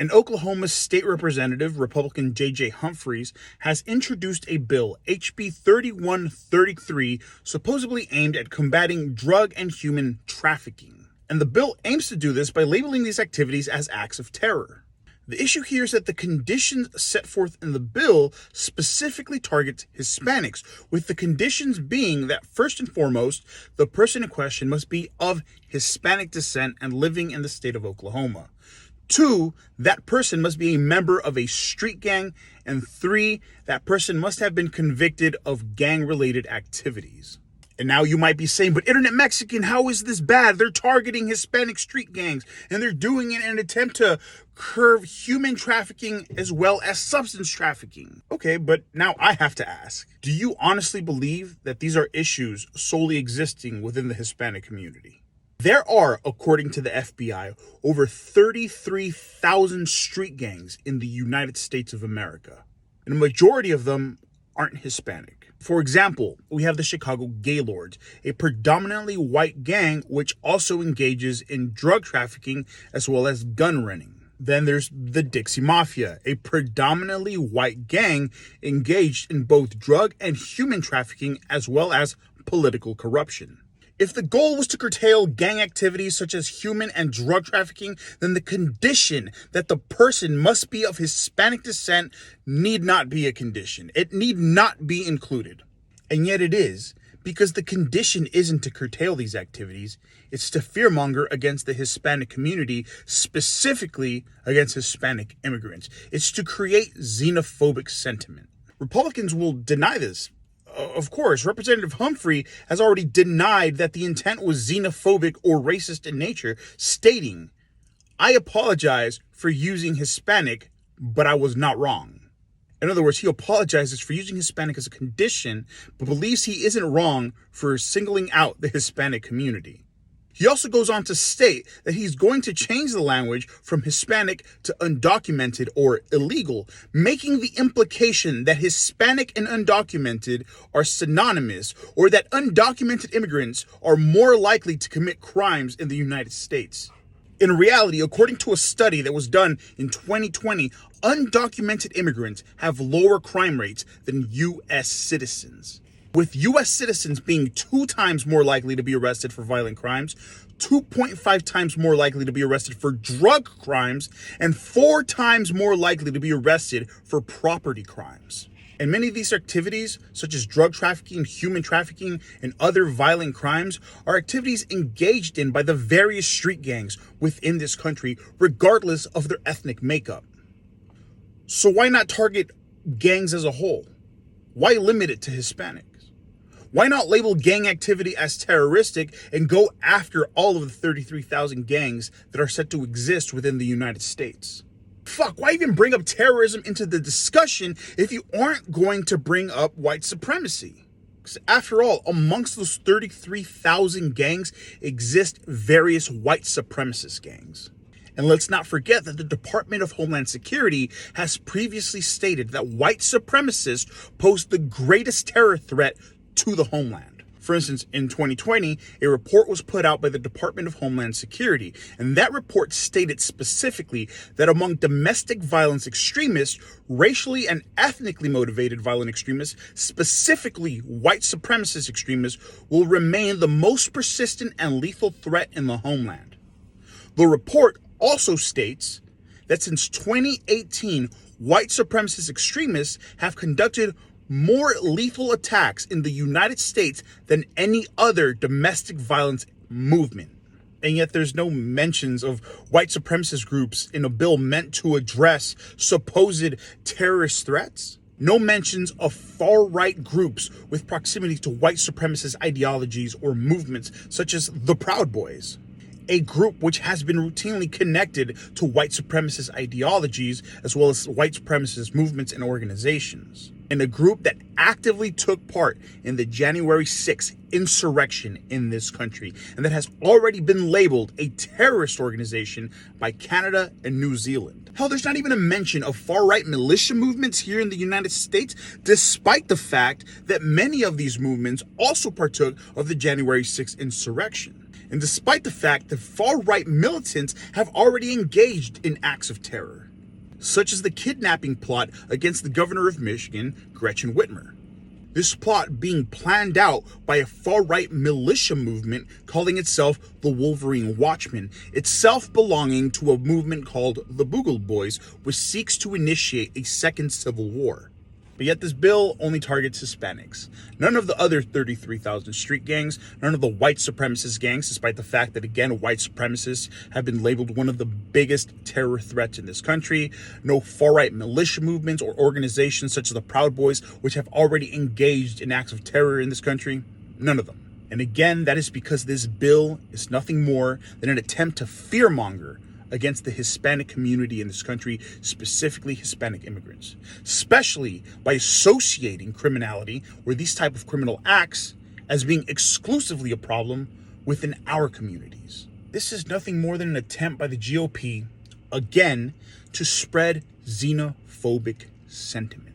And Oklahoma's state representative, Republican J.J. Humphreys, has introduced a bill, HB3133, supposedly aimed at combating drug and human trafficking. And the bill aims to do this by labeling these activities as acts of terror. The issue here is that the conditions set forth in the bill specifically targets Hispanics, with the conditions being that, first and foremost, the person in question must be of Hispanic descent and living in the state of Oklahoma. 2, that person must be a member of a street gang. And 3, that person must have been convicted of gang-related activities. And now you might be saying, but Internet Mexican, how is this bad? They're targeting Hispanic street gangs, and they're doing it in an attempt to curb human trafficking as well as substance trafficking. Okay, but now I have to ask, do you honestly believe that these are issues solely existing within the Hispanic community? There are, according to the FBI, over 33,000 street gangs in the United States of America, and a majority of them aren't Hispanic. For example, we have the Chicago Gaylords, a predominantly white gang which also engages in drug trafficking as well as gun running. Then there's the Dixie Mafia, a predominantly white gang engaged in both drug and human trafficking as well as political corruption. If the goal was to curtail gang activities such as human and drug trafficking, then the condition that the person must be of Hispanic descent need not be a condition. It need not be included. And yet it is, because the condition isn't to curtail these activities, it's to fearmonger against the Hispanic community, specifically against Hispanic immigrants. It's to create xenophobic sentiment. Republicans will deny this. Of course, Representative Humphrey has already denied that the intent was xenophobic or racist in nature, stating, "I apologize for using Hispanic, but I was not wrong." In other words, he apologizes for using Hispanic as a condition, but believes he isn't wrong for singling out the Hispanic community. He also goes on to state that he's going to change the language from Hispanic to undocumented or illegal, making the implication that Hispanic and undocumented are synonymous, or that undocumented immigrants are more likely to commit crimes in the United States. In reality, according to a study that was done in 2020, undocumented immigrants have lower crime rates than U.S. citizens, with U.S. citizens being 2 times more likely to be arrested for violent crimes, 2.5 times more likely to be arrested for drug crimes, and 4 times more likely to be arrested for property crimes. And many of these activities, such as drug trafficking, human trafficking, and other violent crimes, are activities engaged in by the various street gangs within this country, regardless of their ethnic makeup. So why not target gangs as a whole? Why limit it to Hispanics? Why not label gang activity as terroristic and go after all of the 33,000 gangs that are said to exist within the United States? Fuck, why even bring up terrorism into the discussion if you aren't going to bring up white supremacy? Because after all, amongst those 33,000 gangs exist various white supremacist gangs. And let's not forget that the Department of Homeland Security has previously stated that white supremacists pose the greatest terror threat to the homeland. For instance, in 2020, a report was put out by the Department of Homeland Security, and that report stated specifically that among domestic violence extremists, racially and ethnically motivated violent extremists, specifically white supremacist extremists, will remain the most persistent and lethal threat in the homeland. The report also states that since 2018, white supremacist extremists have conducted more lethal attacks in the United States than any other domestic violence movement. And yet there's no mentions of white supremacist groups in a bill meant to address supposed terrorist threats. No mentions of far-right groups with proximity to white supremacist ideologies or movements such as the Proud Boys, a group which has been routinely connected to white supremacist ideologies as well as white supremacist movements and organizations, and a group that actively took part in the January 6th insurrection in this country, and that has already been labeled a terrorist organization by Canada and New Zealand. Hell, there's not even a mention of far-right militia movements here in the United States, despite the fact that many of these movements also partook of the January 6th insurrection. and despite the fact that far-right militants have already engaged in acts of terror, such as the kidnapping plot against the governor of Michigan, Gretchen Whitmer. This plot being planned out by a far-right militia movement calling itself the Wolverine Watchmen, itself belonging to a movement called the Boogle Boys, which seeks to initiate a second civil war. But yet this bill only targets Hispanics. None of the other 33,000 street gangs, none of the white supremacist gangs, despite the fact that, again, white supremacists have been labeled one of the biggest terror threats in this country. No far-right militia movements or organizations such as the Proud Boys, which have already engaged in acts of terror in this country. None of them. And again, that is because this bill is nothing more than an attempt to fearmonger against the Hispanic community in this country, specifically Hispanic immigrants, especially by associating criminality or these type of criminal acts as being exclusively a problem within our communities. This is nothing more than an attempt by the GOP, again, to spread xenophobic sentiment.